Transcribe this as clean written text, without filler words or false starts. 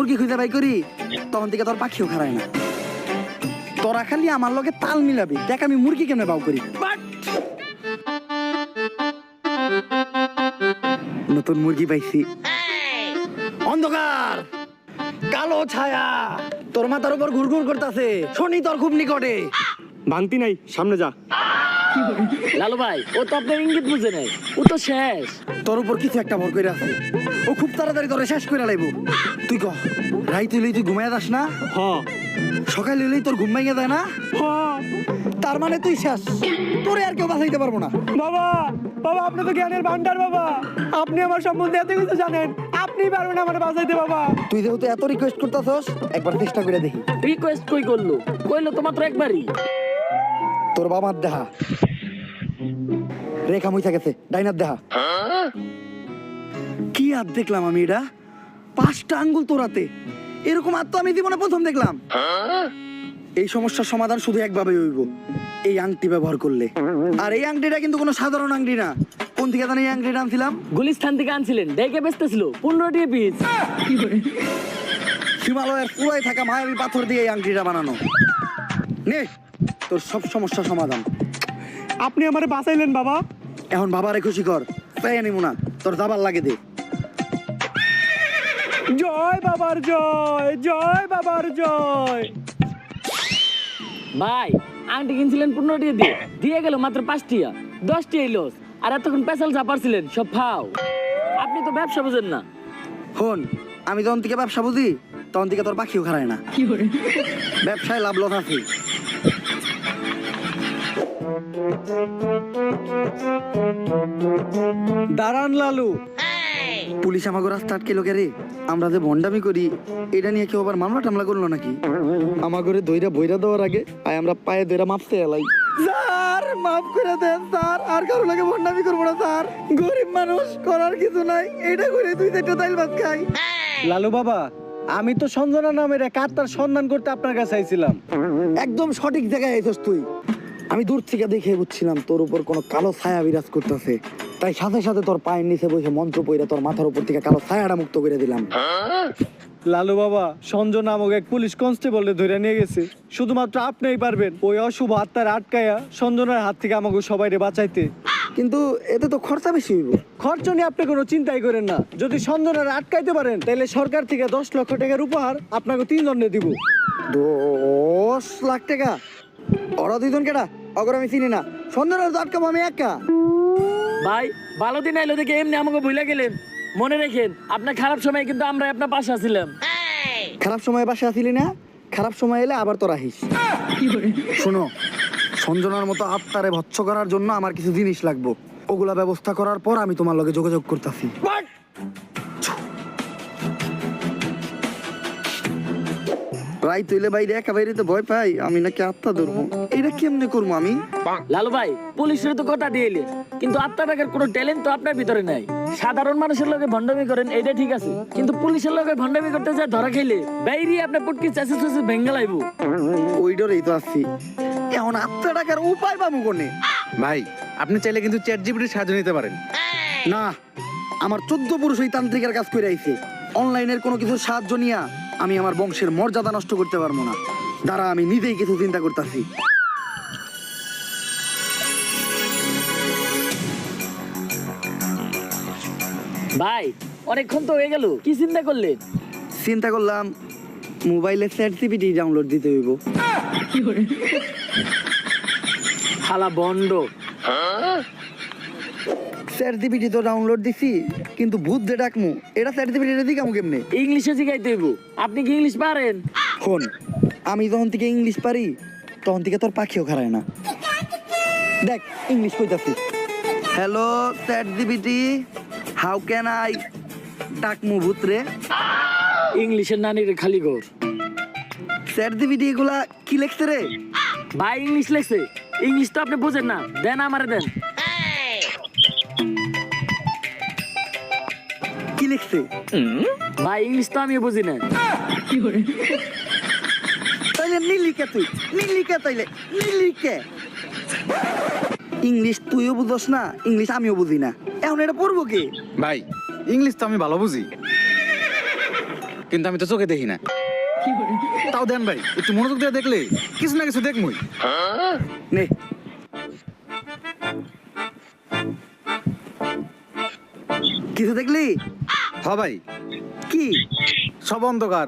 মুরগি খুঁজে বাই করি তখন থেকে তোর পাখিও খারায় না। তোরা খালি আমার লগে তাল মিলাবি, দেখ আমি মুরগি কেমনে বাউ করি। নতুন মুরগি পাইছি। অন্ধকার কালো ছায়া তোর মাথার উপর ঘুরঘুর করতেছে, শনি তোর খুব নিকটে। ভাঙতি নাই, সামনে যা। লালু ভাই ও তো আপনার ইঙ্গিত বুঝে নাই, ও তো শেষ। তোর উপর কিছু একটা ভর করে আছে, ও খুব তাড়াতাড়ি তোরে শেষ করে লাইব। তুই কহ রাইত হইলেই তুই ঘুমাইয়া যাস না, হ সকাল হইলেই তোর ঘুম ভেঙে যায় না, হ। তার মানে তুই শেষ, তোরে আর কেউ বাঁচাইতে পারবো না। বাবা, বাবা আপনি তো জ্ঞানের ভান্ডার বাবা, আপনি আমার সম্বন্ধে এত কিছু জানেন, আপনি পারবেন আমার বাঁচাইতে বাবা। তুই যেহেতু এত রিকোয়েস্ট করতেছস, একবার চেষ্টা করে দেখি। রিকোয়েস্ট কই করলো, কইলো তো মাত্র একবারই। তোর বাবার দেহা রেখা মুইছা গেছে, ডাইনার দেহা। কি আর দেখলাম আমি, এটা 5টা আঙ্গুল তোরাতে, এরকম আর তো আমি জীবনে প্রথম দেখলাম। এই সমস্যার সমাধান শুধু একভাবে হইব, এই আংটি ব্যবহার করলে। আর এই আংটিটা কিন্তু কোনো সাধারণ আংটি না। কোন থেকে জানি এই আংটিটা আনছিলাম? গুলিস্তান থেকে আনছিলেন, ডেকে বেচতেছিল 15 পিস। হিমালয়ের পুরাই থাকা মায়াবী পাথর দিয়ে এই আংটিটা বানানো। নে তোর সব সমস্যার সমাধান। আপনি আমারে বাঁচাইলেন বাবা। এখন বাবারে খুশি কর, তাই আনিমু না, তোর দাবার লাগে দে। জয় বাবার জয়, জয় বাবার জয়। ভাই আংটি কিনছিলেন 15 দিয়ে, দিয়ে গেল মাত্র 5 10 লস। আর এতক্ষণ পেশাল চাপারছিলেন সব ফাও। আপনি তো ব্যবসা বুঝেন না। হন, আমি যখন থেকে ব্যবসা বুঝি তখন থেকে তোর পাখিও খারায় না। ব্যবসায় লাভ লস আছে। দাঁড়ান লালু। পুলিশ আমাকে রাস্তা আটকে লোকে রে, আমরা যে ভন্ডামি করি এটা নিয়ে কেউ আবার মামলা টামলা করলো নাকি? আমাকে দইরা বইরা দেওয়ার আগে আমরা পায়ে দইরা মাপতে এলাই। স্যার মাফ করে দেন স্যার, আর কারো লাগে ভন্ডামি করবো না স্যার। গরিব মানুষ, করার কিছু নাই, এটা করে 2-4টা তাইল ভাত খাই। লালু বাবা, আমি তো সঞ্জনা নামের এক আত্মার সন্ধান করতে আপনার কাছে আইছিলাম। একদম সঠিক জায়গায় আইছস তুই। আমি দূর থেকে দেখে বুঝছিলাম তোর উপর কোনো কালো ছায়া বিরাজ করতেছে, তাই সাথে সাথে তোর পায়ের নিচে বসে মন্ত্র পইরা তোর মাথার উপর থেকে কালো ছায়াটা মুক্ত করে দিলাম। লালু বাবা, সঞ্জয় নামক এক পুলিশ কনস্টেবলে ধরে নিয়ে গেছে। শুধুমাত্র আপনিই পারবেন ওই অশুভ আত্মার আটকায়া সঞ্জনার হাত থেকে আমাকে সবাইরে বাঁচাইতে। কিন্তু এতে তো খরচা বেশি হইব। খরচ নিয়ে আপনি কোনো চিন্তাই করেন না। যদি সঞ্জনার আটকাইতে পারেন তাহলে সরকার থেকে 10 লক্ষ টাকার উপহার আপনাকে 3 জনে দিব। 10 লাখ টাকা? ওরা 2 জন কেডা? অগর আমি চিনি না। সন্ধ্যার আটকাবো আমি একা? ভাই ভালো দিন আইলো দেখে এমনি আমাকে ভুলে গেলেন। মনে রাখেন আপনার খারাপ সময় কিন্তু আমরা আপনার পাশে আছিলাম। খারাপ সময় বাসে আসিলি না, খারাপ সময় এলে আবার তোর আহিস। শোনো, সঞ্জনার মতো আত্মারে ভৎস করার জন্য আমার কিছু জিনিস লাগবে, ওগুলা ব্যবস্থা করার পর আমি তোমার লগে যোগাযোগ করতেছি। রাই তুইলে বাইরে একা বাইরে তো ভয় পাই, আমি নাকি আত্মা ধরবো, এটা কেমনে করবো আমি? লালু ভাই পুলিশের তো কথা দিয়ে এলেন, কিন্তু আত্মা টাকার কোনো ট্যালেন্ট তো আপনার ভিতরে নাই। সাধারণ মানুষের লগে ভণ্ডামি করেন এটা ঠিক আছে, কিন্তু পুলিশের লগে ভণ্ডামি করতে যায় ধরা খাইলে বাইরে আপনার পুটকি চাষে চাষে ভেঙ্গে লাইব। ওই ডরেই তো আসছি। এখন আত্মা টাকার উপায় পাবো কোনে? ভাই আপনি চাইলে কিন্তু চ্যাট জিপিটির সাহায্য নিতে পারেন। না, আমার 14 পুরুষ ওই তান্ত্রিকের কাজ করে আইছে। অনলাইনের কোনো কিছু সাহায্য নিয়া আমি আমার বংশের মর্যাদা নষ্ট করতে পারবো না। দাঁড়া, আমি নিজেই কিছু চিন্তা করতেছি। ভাই অনেকক্ষণ তো হয়ে গেল, কি চিন্তা করলেন? চিন্তা করলাম মোবাইলে চ্যাট জিপিটি ডাউনলোড দিতে হইব। হালা বন্ড। চ্যাট জিপিটি তো ডাউনলোড দিছি, কিন্তু ভূত দে ডাকমু, এটা চ্যাট জিপিটি দিকামু কেমনে? ইংলিশে শিখাইতে হইব। আপনি কি ইংলিশ পারেন? শোন, আমি যখন থেকে ইংলিশ পারি তখন থেকে তোর পাখিও খারায় না। দেখ ইংলিশ কইতাছি। Hello chat GPT, how can I ডাকমু ভূত রে? ইংলিশের নানির খালি ঘর। চ্যাট জিপিটি এগুলা কি লেখছে রে? ভাই ইংলিশ লেখছে, ইংলিশ তো আপনি বুঝেন না। দেন আমারে দেন। কি লিখছে? ভাই ইংলিশ তো আমিও বুঝি না। তাইলে নীলিকে তুই নীলিকে, তাইলে নীলিকে। ইংলিশ তুইও বুঝস না, ইংলিশ আমিও বুঝি না, এখন এটা পড়বো কি? ভাই ইংলিশ তো আমি ভালো বুঝি। কিন্তু আমি তো চোখে দেখি না। তাও দেন ভাই, একটু মনোযোগ দিয়ে দেখলে কিছু না কিছু দেখমই। নে কিছু দেখলি? হ ভাই, কি? সব অন্ধকার।